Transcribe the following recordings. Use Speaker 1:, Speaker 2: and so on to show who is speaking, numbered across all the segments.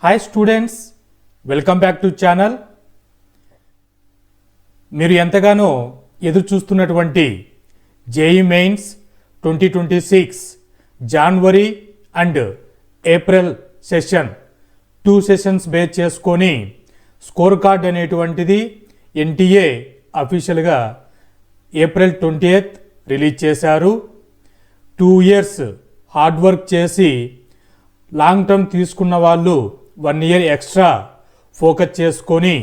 Speaker 1: Hi students, welcome back to channel. మీరు ఎంతగానో ఎదురు చూస్తున్నటువంటి JEE mains 2026 January and April session 2 sessions base చేసుకొని స్కోర్ కార్డ్ అనేటువంటిది ఎన్టీఏ అఫీషియల్గా ఏప్రిల్ 20th రిలీజ్ చేశారు. 2 years హార్డ్ వర్క్ చేసి లాంగ్ టర్మ్ తీసుకున్న వాళ్ళు 1 year ఎక్స్ట్రా ఫోకస్ చేసుకొని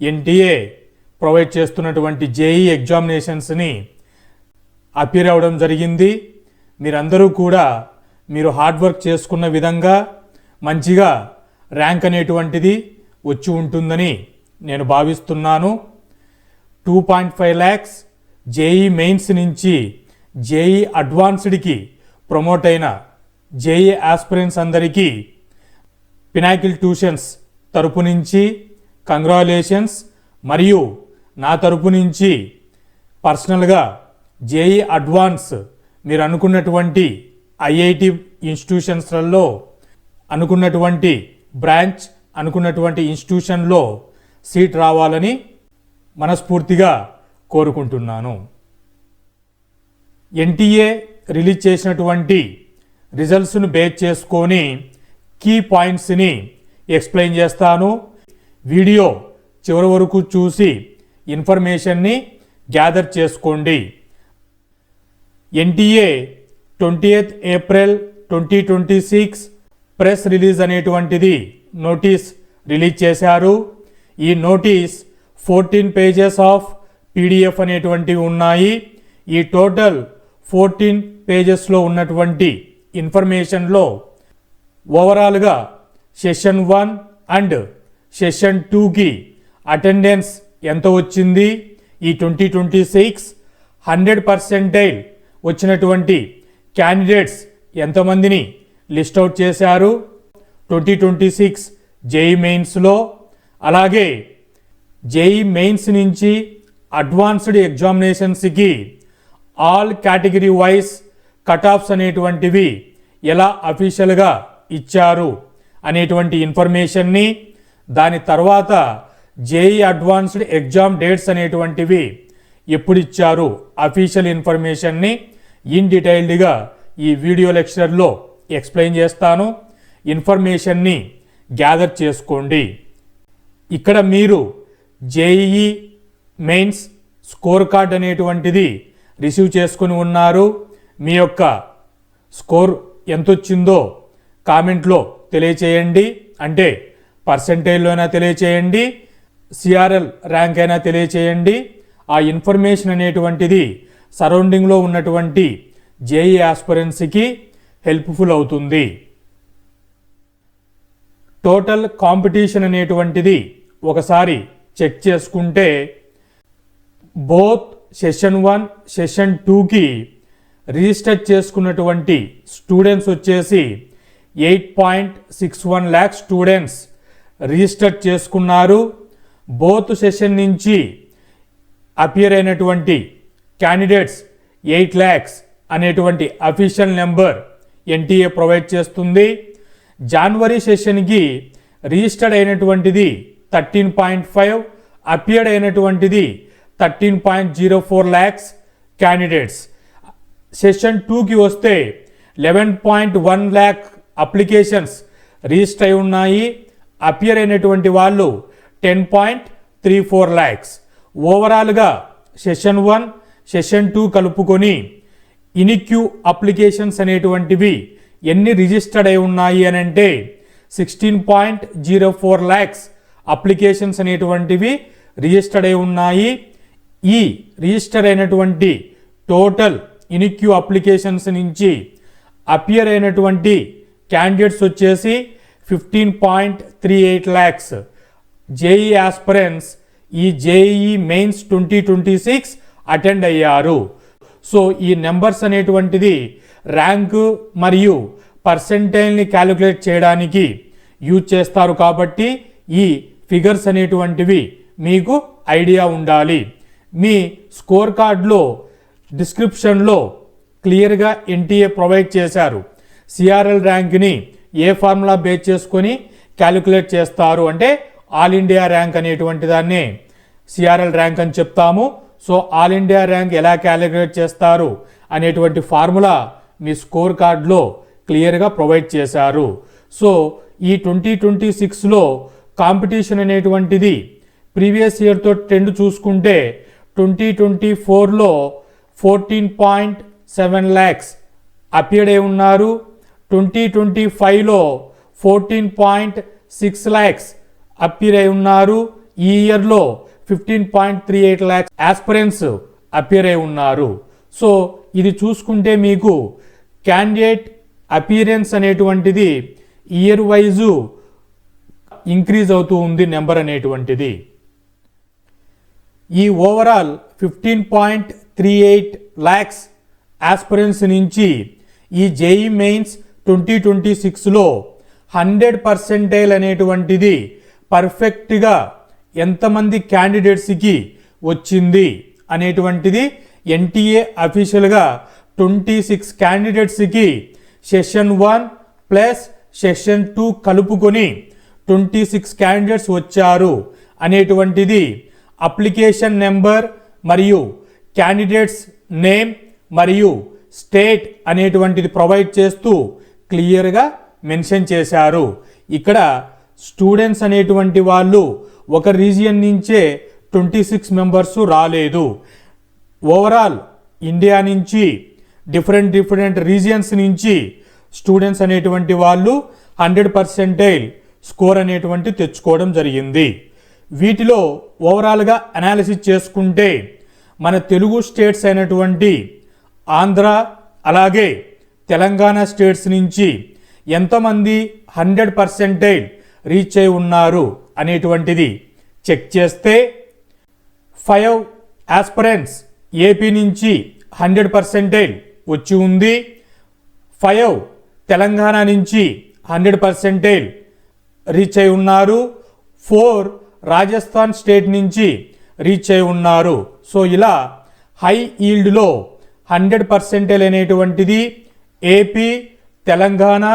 Speaker 1: ఎన్టీఏ ప్రొవైడ్ చేస్తున్నటువంటి జేఈ ఎగ్జామినేషన్స్ని అపీర్ అవ్వడం జరిగింది. మీరందరూ కూడా మీరు హార్డ్ వర్క్ చేసుకున్న విధంగా మంచిగా ర్యాంక్ అనేటువంటిది వచ్చి ఉంటుందని నేను భావిస్తున్నాను. 2.5 lakhs జేఈ మెయిన్స్ నుంచి జేఈ అడ్వాన్స్డ్కి ప్రమోట్ అయిన జేఈ ఆస్పిరెంట్స్ అందరికీ పినాకిల్ ట్యూషన్స్ తరపు నుంచి కంగ్రాచులేషన్స్, మరియు నా తరపు నుంచి పర్సనల్గా జేఈ అడ్వాన్స్ మీరు అనుకున్నటువంటి ఐఐటి ఇన్స్టిట్యూషన్స్లలో అనుకున్నటువంటి బ్రాంచ్ అనుకున్నటువంటి ఇన్స్టిట్యూషన్లో సీట్ రావాలని మనస్ఫూర్తిగా కోరుకుంటున్నాను. ఎన్టీఏ రిలీజ్ చేసినటువంటి రిజల్ట్స్ను బేస్ చేసుకొని కీ పాయింట్స్ని ఎక్స్ప్లెయిన్ చేస్తాను. వీడియో చివరి వరకు చూసి ఇన్ఫర్మేషన్ని గ్యాదర్ చేసుకోండి. NTA 20th April 2026 press release అనేటువంటిది నోటీస్ రిలీజ్ చేశారు. ఈ నోటీస్ 14 pages ఆఫ్ పీడిఎఫ్ అనేటువంటివి ఉన్నాయి. ఈ టోటల్ 14 pagesలో ఉన్నటువంటి ఇన్ఫర్మేషన్లో ఓవరాల్గా సెషన్ 1 అండ్ సెషన్ 2కి అటెండెన్స్ ఎంత వచ్చింది, ఈ 2026 100% వచ్చినటువంటి క్యాండిడేట్స్ ఎంతమందిని లిస్ట్ అవుట్ చేశారు 2026 జేఈ మెయిన్స్లో, అలాగే జేఈ మెయిన్స్ నుంచి అడ్వాన్స్డ్ ఎగ్జామినేషన్స్కి all category wise cut offs అనేటువంటివి ఎలా అఫీషియల్గా ఇచ్చారు అనేటువంటి ఇన్ఫర్మేషన్ని, దాని తర్వాత జేఈ అడ్వాన్స్డ్ ఎగ్జామ్ డేట్స్ అనేటువంటివి ఎప్పుడు ఇచ్చారు అఫీషియల్ ఇన్ఫర్మేషన్ని ఇన్ డీటెయిల్డ్గా ఈ వీడియో లెక్చర్లో ఎక్స్ప్లెయిన్ చేస్తాను. ఇన్ఫర్మేషన్ని గ్యాదర్ చేసుకోండి. ఇక్కడ మీరు జేఈ మెయిన్స్ స్కోర్ కార్డ్ అనేటువంటిది రిసీవ్ చేసుకుని ఉన్నారు. మీ యొక్క స్కోర్ ఎంత వచ్చిందో కామెంట్లో తెలియచేయండి. అంటే పర్సెంటేజ్లో అయినా తెలియచేయండి, సిఆర్ఎల్ ర్యాంక్ అయినా తెలియచేయండి. ఆ ఇన్ఫర్మేషన్ అనేటువంటిది సరౌండింగ్లో ఉన్నటువంటి జేఈ ఆస్పిరెంట్స్కి హెల్ప్ఫుల్ అవుతుంది. టోటల్ కాంపిటీషన్ అనేటువంటిది ఒకసారి చెక్ చేసుకుంటే బోత్ సెషన్ 1 సెషన్ 2కి రిజిస్టర్ చేసుకున్నటువంటి స్టూడెంట్స్ వచ్చేసి 8.61 lakh స్టూడెంట్స్ రిజిస్టర్ చేసుకున్నారు. బోత్ సెషన్ నుంచి అపియర్ అయినటువంటి క్యాండిడేట్స్ 8 lakhs అనేటువంటి అఫీషియల్ నెంబర్ ఎన్టీఏ ప్రొవైడ్ చేస్తుంది. జనవరి సెషన్కి రిజిస్టర్డ్ అయినటువంటిది 13.5, అపియర్డ్ అయినటువంటిది 13.04 lakhs క్యాండిడేట్స్. సెషన్ 2కి వస్తే 11.1 lakh అప్లికేషన్స్ రిజిస్టర్ అయి ఉన్నాయి. అపియర్ అయినటువంటి వాళ్ళు 10.34 lakhs. ఓవరాల్గా సెషన్ 1 సెషన్ 2 కలుపుకొని ఇనిక్యూ అప్లికేషన్స్ అనేటువంటివి ఎన్ని రిజిస్టర్డ్ అయి ఉన్నాయి అని అంటే 16.04 lakhs అప్లికేషన్స్ అనేటువంటివి రిజిస్టర్డ్ అయి ఉన్నాయి. ఈ రిజిస్టర్ అయినటువంటి టోటల్ ఇనిక్యూ అప్లికేషన్స్ నుంచి అపియర్ అయినటువంటి క్యాండిడేట్స్ వచ్చేసి 15.38 lakhs జేఈ ఆస్పిరెంట్స్ ఈ జేఈ మెయిన్స్ 2026 అటెండ్ అయ్యారు. సో ఈ నెంబర్స్ అనేటువంటిది ర్యాంకు మరియు పర్సెంటేజ్ని క్యాలిక్యులేట్ చేయడానికి యూజ్ చేస్తారు. కాబట్టి ఈ ఫిగర్స్ అనేటువంటివి మీకు ఐడియా ఉండాలి. మీ స్కోర్ కార్డులో డిస్క్రిప్షన్లో క్లియర్గా ఎన్టీఏ ప్రొవైడ్ చేశారు. సిఆర్ఎల్ ర్యాంక్ని ఏ ఫార్ములా బేస్ చేసుకొని క్యాలిక్యులేట్ చేస్తారు అంటే ఆల్ ఇండియా ర్యాంక్ అనేటువంటి దాన్ని సిఆర్ఎల్ ర్యాంక్ అని చెప్తాము. సో ఆల్ ఇండియా ర్యాంక్ ఎలా క్యాలిక్యులేట్ చేస్తారు అనేటువంటి ఫార్ములా మీ స్కోర్ కార్డులో క్లియర్గా ప్రొవైడ్ చేశారు. సో ఈ 2026లో కాంపిటీషన్ అనేటువంటిది ప్రీవియస్ ఇయర్తో ట్రెండ్ చూసుకుంటే 2024లో 14.7 lakhs అపియర్డ్ అయి ఉన్నారు. 2025లో 14.6 lakhs అపియర్ అయి ఉన్నారు. ఈ ఇయర్లో 15.38 lakhs ఆస్పిరెంట్స్ అపియర్ అయి ఉన్నారు. సో ఇది చూసుకుంటే మీకు క్యాండిడేట్ అపియరెన్స్ అనేటువంటిది ఇయర్ వైజు ఇంక్రీజ్ అవుతూ ఉంది నెంబర్ అనేటువంటిది. ఈ ఓవరాల్ 15.38 lakhs ఆస్పిరెంట్స్ నుంచి ఈ జేఈ మెయిన్స్ 2026లో 100% అనేటువంటిది పర్ఫెక్ట్గా ఎంతమంది క్యాండిడేట్స్కి వచ్చింది అనేటువంటిది ఎన్టీఏ అఫీషియల్గా 26 క్యాండిడేట్స్కి సెషన్ 1 ప్లస్ సెషన్ 2 కలుపుకొని 26 క్యాండిడేట్స్ వచ్చారు అనేటువంటిది అప్లికేషన్ నెంబర్ మరియు క్యాండిడేట్స్ నేమ్ మరియు స్టేట్ అనేటువంటిది ప్రొవైడ్ చేస్తూ క్లియర్గా మెన్షన్ చేశారు. ఇక్కడ స్టూడెంట్స్ అనేటువంటి వాళ్ళు ఒక రీజియన్ నుంచే 26 మెంబర్స్ రాలేదు. ఓవరాల్ ఇండియా నుంచి డిఫరెంట్ రీజియన్స్ నుంచి స్టూడెంట్స్ అనేటువంటి వాళ్ళు 100% స్కోర్ అనేటువంటి తెచ్చుకోవడం జరిగింది. వీటిలో ఓవరాల్గా అనాలిసిస్ చేసుకుంటే మన తెలుగు స్టేట్స్ అయినటువంటి ఆంధ్ర అలాగే తెలంగాణ స్టేట్స్ నుంచి ఎంతమంది 100% రీచ్ అయి ఉన్నారు అనేటువంటిది చెక్ చేస్తే 5 ఆస్పిరెంట్స్ ఏపీ నుంచి 100% వచ్చి ఉంది. 5 తెలంగాణ నుంచి 100% రీచ్ అయి ఉన్నారు. 4 రాజస్థాన్ స్టేట్ నుంచి రీచ్ అయి ఉన్నారు. సో ఇలా హై ఈల్డ్లో 100% అనేటువంటిది AP, Telangana,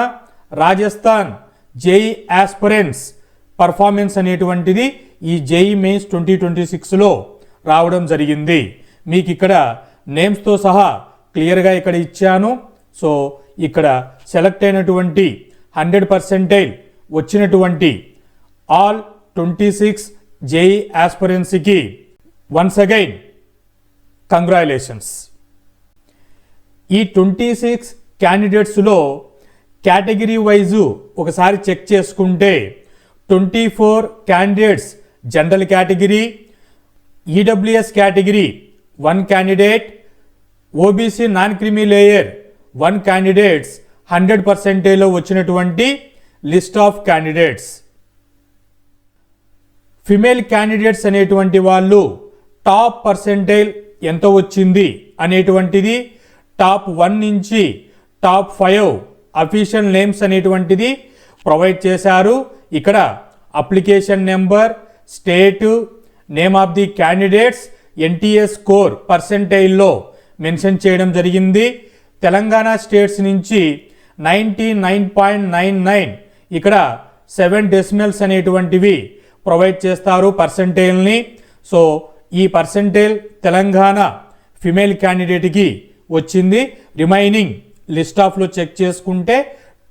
Speaker 1: Rajasthan JEE aspirants performance అనేటువంటిది ఈ జేఈ మెయిన్స్ 2026లో రావడం జరిగింది. మీకు ఇక్కడ నేమ్స్తో సహా క్లియర్గా ఇక్కడ ఇచ్చాను. సో ఇక్కడ సెలెక్ట్ అయినటువంటి 100% వచ్చినటువంటి ఆల్ 26 జేఈ ఆస్పిరెంట్స్కి వన్స్ అగైన్ కంగ్రాచులేషన్స్. ఈ 26 క్యాండిడేట్స్లో కేటగిరీ వైజు ఒకసారి చెక్ చేసుకుంటే 24 candidates general category, EWS category 1 candidate, OBC non creamy layer 1 candidates 100%లో వచ్చినటువంటి list of candidates. Female candidates అనేటువంటి వాళ్ళు టాప్ పర్సెంటైల్ ఎంత వచ్చింది అనేటువంటిది టాప్ 1 నుంచి టాప్ 5 అఫీషియల్ నేమ్స్ అనేటువంటిది ప్రొవైడ్ చేశారు. ఇక్కడ application number, state, name of the candidates, NTA score పర్సెంటైల్లో మెన్షన్ చేయడం జరిగింది. తెలంగాణ స్టేట్స్ నుంచి 99.99 ఇక్కడ 7 డెసిమల్స్ అనేటువంటివి ప్రొవైడ్ చేస్తారు పర్సెంటైల్ని. సో ఈ పర్సెంటైల్ తెలంగాణ ఫిమేల్ క్యాండిడేట్కి వచ్చింది. రిమైనింగ్ లిస్ట్ ఆఫ్లో చెక్ చేసుకుంటే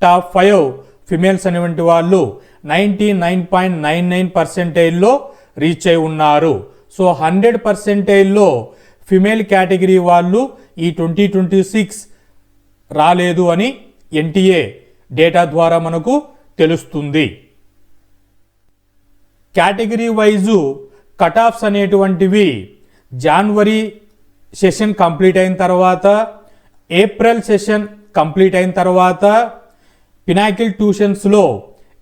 Speaker 1: టాప్ 5 ఫిమేల్స్ అనేటువంటి వాళ్ళు 99.99%లో రీచ్ అయి ఉన్నారు. సో 100%లో ఫిమేల్ కేటగిరీ వాళ్ళు ఈ 2026 రాలేదు అని ఎన్టీఏ డేటా ద్వారా మనకు తెలుస్తుంది. కేటగిరీ వైజు కట్ ఆఫ్స్ అనేటువంటివి జనవరి సెషన్ కంప్లీట్ అయిన తర్వాత, ఏప్రిల్ సెషన్ కంప్లీట్ అయిన తర్వాత పినాకిల్ ట్యూషన్స్లో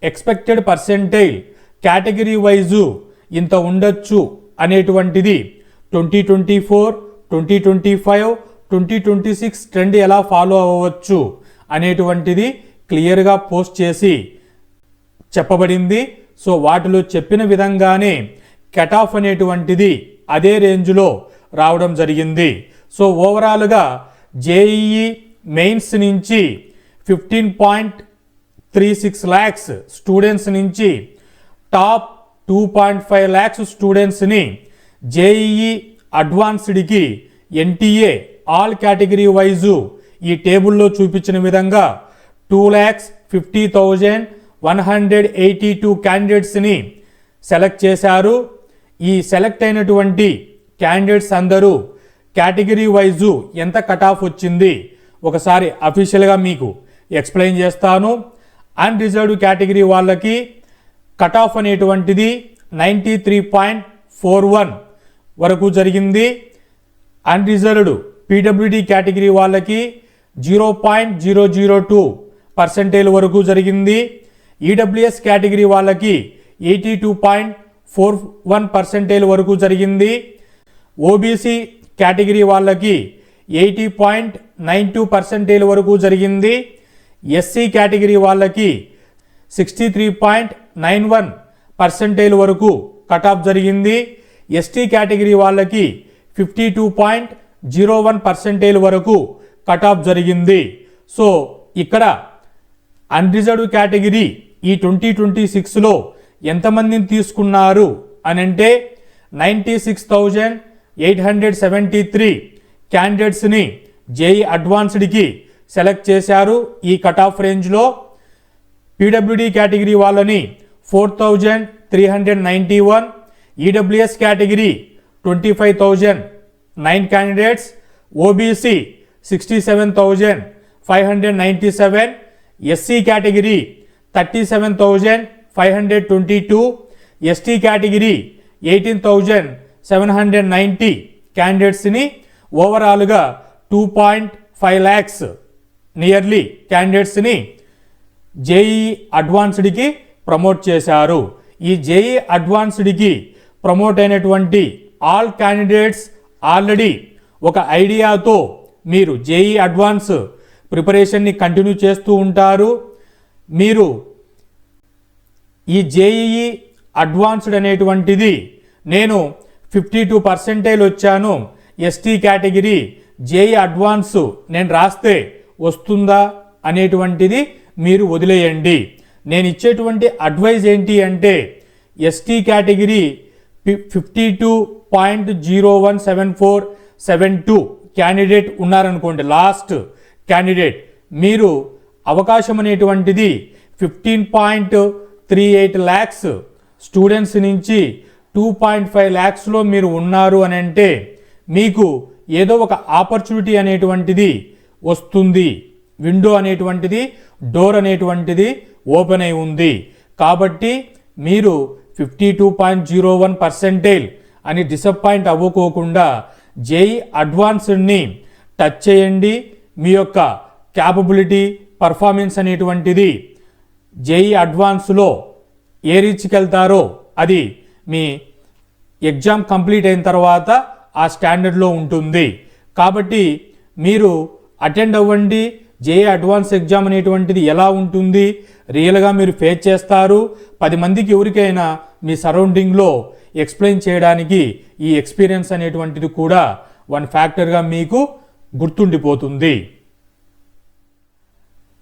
Speaker 1: ఎక్స్పెక్టెడ్ పర్సెంటైల్ కేటగిరీ వైజు ఇంత ఉండొచ్చు అనేటువంటిది 2024, 2025, 2026 ట్రెండ్ ఎలా ఫాలో అవ్వచ్చు అనేటువంటిది క్లియర్గా పోస్ట్ చేసి చెప్పబడింది. సో వాటిలో చెప్పిన విధంగానే కట్ ఆఫ్ అనేటువంటిది అదే రేంజ్లో రావడం జరిగింది. సో ఓవరాల్గా జేఈఈ మెయిన్స్ నుంచి 2.36 lakhs స్టూడెంట్స్ నుంచి టాప్ 2.5 lakhs స్టూడెంట్స్ని జేఈఈ అడ్వాన్స్డ్కి ఎన్టీఏ ఆల్ కేటగిరీ వైజు ఈ టేబుల్లో చూపించిన విధంగా 2,50,182 క్యాండిడేట్స్ని సెలెక్ట్ చేశారు. ఈ సెలెక్ట్ అయినటువంటి క్యాండిడేట్స్ అందరూ కేటగిరీ వైజు ఎంత కట్ ఆఫ్ వచ్చింది ఒకసారి అఫీషియల్గా మీకు ఎక్స్ప్లెయిన్ చేస్తాను. అన్రిజర్వ్డ్ కేటగిరీ వాళ్ళకి కట్ ఆఫ్ అనేటువంటిది 93.41 వరకు జరిగింది. అన్రిజర్వ్డ్ పీడబ్ల్యూడి కేటగిరీ వాళ్ళకి 0.002% వరకు జరిగింది. ఈడబ్ల్యూఎస్ కేటగిరీ వాళ్ళకి 82.41% వరకు జరిగింది. ఓబీసీ కేటగిరీ వాళ్ళకి 80.92% వరకు జరిగింది. ఎస్సీ కేటగిరీ వాళ్ళకి 63.91% వరకు కట్ ఆఫ్ జరిగింది. ఎస్టీ కేటగిరీ వాళ్ళకి 52.01% వరకు కట్ ఆఫ్ జరిగింది. సో ఇక్కడ అన్రిజర్వ్డ్ కేటగిరీ ఈ 2026లో ఎంతమందిని తీసుకున్నారు అని అంటే 96,873 క్యాండిడేట్స్ని జేఈ అడ్వాన్స్డ్కి సెలెక్ట్ చేశారు. ఈ కట్ ఆఫ్ రేంజ్లో పీడబ్ల్యూడి కేటగిరీ వాళ్ళని 4,391, EWS category 25,009 candidates, OBC 67,597, SC category 37,522, ST category 18,790 క్యాండిడేట్స్ని ఓవరాల్గా 2.5 lakhs నియర్లీ క్యాండిడేట్స్ని జేఈ అడ్వాన్స్డ్కి ప్రమోట్ చేశారు. ఈ జేఈ అడ్వాన్స్డ్కి ప్రమోట్ అయినటువంటి ఆల్ క్యాండిడేట్స్ ఆల్రెడీ ఒక ఐడియాతో మీరు జేఈ అడ్వాన్స్ ప్రిపరేషన్ని కంటిన్యూ చేస్తూ ఉంటారు. మీరు ఈ జేఈఈ అడ్వాన్స్డ్ అనేటువంటిది నేను 52% వచ్చాను, ఎస్టీ కేటగిరీ జేఈ అడ్వాన్స్ నేను రాస్తే వస్తుందా అనేటువంటిది మీరు వదిలేయండి. నేను ఇచ్చేటువంటి అడ్వైజ్ ఏంటి అంటే ఎస్టీ కేటగిరీ 52.017472 క్యాండిడేట్ ఉన్నారనుకోండి, లాస్ట్ క్యాండిడేట్, మీరు అవకాశం అనేటువంటిది 15.38 lakhs స్టూడెంట్స్ నుంచి 2.5 lakhsలో మీరు ఉన్నారు అని అంటే మీకు ఏదో ఒక ఆపర్చునిటీ అనేటువంటిది వస్తుంది. విండో అనేటువంటిది, డోర్ అనేటువంటిది ఓపెన్ అయి ఉంది. కాబట్టి మీరు 52.01% అని డిసప్పాయింట్ అవ్వకోకుండా జేఈ అడ్వాన్స్డ్ని టచ్ చేయండి. మీ యొక్క క్యాపబిలిటీ పర్ఫార్మెన్స్ అనేటువంటిది జేఈ అడ్వాన్స్లో ఏ రీచ్కి వెళ్తారో అది మీ ఎగ్జామ్ కంప్లీట్ అయిన తర్వాత ఆ స్టాండర్డ్లో ఉంటుంది. కాబట్టి మీరు అటెండ్ అవ్వండి. జేఈ అడ్వాన్స్ ఎగ్జామ్ అనేటువంటిది ఎలా ఉంటుంది, రియల్గా మీరు ఫేస్ చేస్తారు. 10 మందికి ఎవరికైనా మీ సరౌండింగ్లో ఎక్స్ప్లెయిన్ చేయడానికి ఈ ఎక్స్పీరియన్స్ అనేటువంటిది కూడా వన్ ఫ్యాక్టర్గా మీకు గుర్తుండిపోతుంది.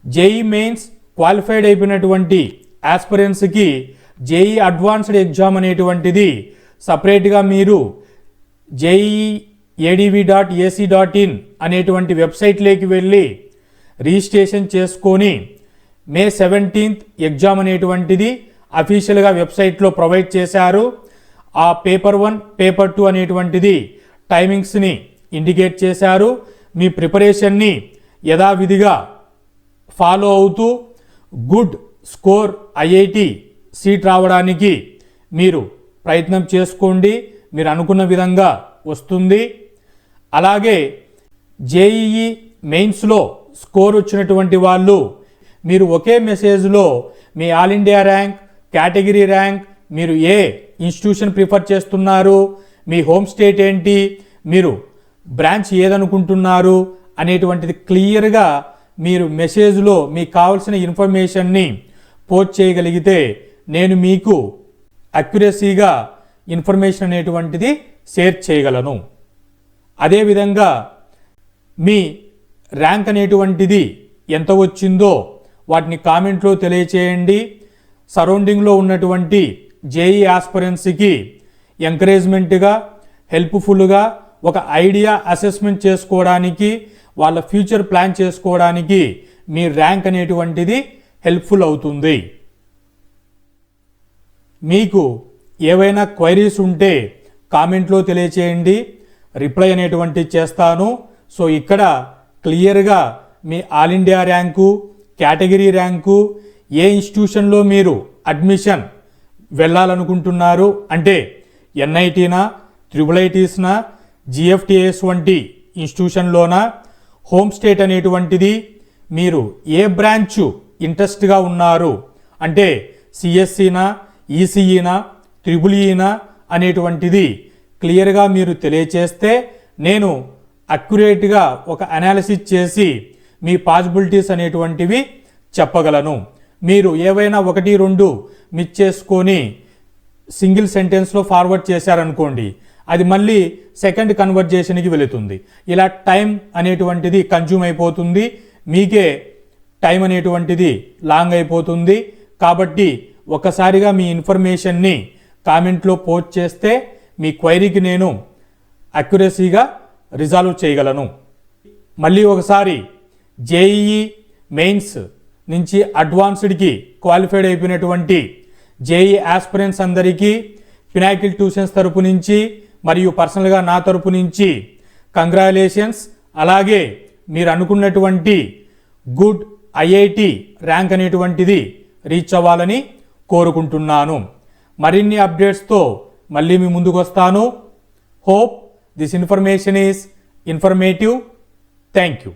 Speaker 1: జేఈ మెయిన్స్ క్వాలిఫైడ్ అయిపోయినటువంటి ఆస్పిరెంట్స్కి జేఈ అడ్వాన్స్డ్ ఎగ్జామ్ అనేటువంటిది సపరేట్గా మీరు JEE.adv.ac.in అనేటువంటి వెబ్సైట్లోకి వెళ్ళి రిజిస్ట్రేషన్ చేసుకొని May 17th ఎగ్జామ్ అనేటువంటిది అఫీషియల్గా వెబ్సైట్లో ప్రొవైడ్ చేశారు. ఆ పేపర్ 1, పేపర్ 2 అనేటువంటిది టైమింగ్స్ని ఇండికేట్ చేశారు. మీ ప్రిపరేషన్ని యథావిధిగా ఫాలో అవుతూ గుడ్ స్కోర్ ఐఐటి సీట్ రావడానికి మీరు ప్రయత్నం చేసుకోండి. మీరు అనుకున్న విధంగా వస్తుంది. అలాగే జేఈఈ మెయిన్స్లో స్కోర్ వచ్చినటువంటి వాళ్ళు మీరు ఒకే మెసేజ్లో మీ all India rank, category rank, మీరు ఏ ఇన్స్టిట్యూషన్ ప్రిఫర్ చేస్తున్నారు, మీ హోమ్ స్టేట్ ఏంటి, మీరు బ్రాంచ్ ఏదనుకుంటున్నారు అనేటువంటిది క్లియర్గా మీరు మెసేజ్లో మీకు కావాల్సిన ఇన్ఫర్మేషన్ని పోస్ట్ చేయగలిగితే నేను మీకు అక్యురసీగా ఇన్ఫర్మేషన్ అనేటువంటిది షేర్ చేయగలను. అదేవిధంగా మీ ర్యాంక్ అనేటువంటిది ఎంత వచ్చిందో వాటిని కామెంట్లో తెలియచేయండి. సరౌండింగ్లో ఉన్నటువంటి జేఈ ఆస్పిరెంట్స్కి ఎంకరేజ్మెంట్గా, హెల్ప్ఫుల్గా ఒక ఐడియా అసెస్మెంట్ చేసుకోవడానికి, వాళ్ళ ఫ్యూచర్ ప్లాన్ చేసుకోవడానికి మీ ర్యాంక్ అనేటువంటిది హెల్ప్ఫుల్ అవుతుంది. మీకు ఏవైనా క్వైరీస్ ఉంటే కామెంట్లో తెలియచేయండి, రిప్లై అనేటువంటి చేస్తాను. సో ఇక్కడ క్లియర్గా మీ all India rank, category rank, ఏ ఇన్స్టిట్యూషన్లో మీరు అడ్మిషన్ వెళ్ళాలనుకుంటున్నారు అంటే ఎన్ఐటీనా, ట్రిపుల్ఐటీస్నా, జిఎఫ్టిఎస్ వంటి ఇన్స్టిట్యూషన్లోనా, హోమ్ స్టేట్ అనేటువంటిది, మీరు ఏ బ్రాంచ్ ఇంట్రెస్ట్గా ఉన్నారు అంటే సిఎస్సినా, ఈసీఈనా, ట్రిపుల్ఈనా అనేటువంటిది క్లియర్గా మీరు తెలియచేస్తే నేను అక్యురేట్గా ఒక అనాలిసిస్ చేసి మీ పాసిబిలిటీస్ అనేటువంటివి చెప్పగలను. మీరు ఏవైనా 1-2 మిస్ చేసుకొని సింగిల్ సెంటెన్స్లో ఫార్వర్డ్ చేశారనుకోండి, అది మళ్ళీ సెకండ్ కన్వర్జేషన్కి వెళుతుంది. ఇలా టైం అనేటువంటిది కన్జ్యూమ్ అయిపోతుంది, మీకే టైం అనేటువంటిది లాంగ్ అయిపోతుంది. కాబట్టి ఒక్కసారిగా మీ ఇన్ఫర్మేషన్ని కామెంట్లో పోస్ట్ చేస్తే మీ క్వైరీకి నేను అక్యురసీగా రిజాల్వ్ చేయగలను. మళ్ళీ ఒకసారి జేఈఈ మెయిన్స్ నుంచి అడ్వాన్స్డ్కి క్వాలిఫైడ్ అయిపోయినటువంటి జేఈ ఆస్పిరెంట్స్ అందరికీ పినాకిల్ ట్యూషన్స్ తరపు నుంచి మరియు పర్సనల్గా నా తరపు నుంచి కంగ్రాచులేషన్స్. అలాగే మీరు అనుకున్నటువంటి గుడ్ ఐఐటి ర్యాంక్ అనేటువంటిది రీచ్ అవ్వాలని కోరుకుంటున్నాను. మరిన్ని అప్డేట్స్తో మళ్ళీ మీ ముందుకు వస్తాను. Hope this information is informative. Thank you.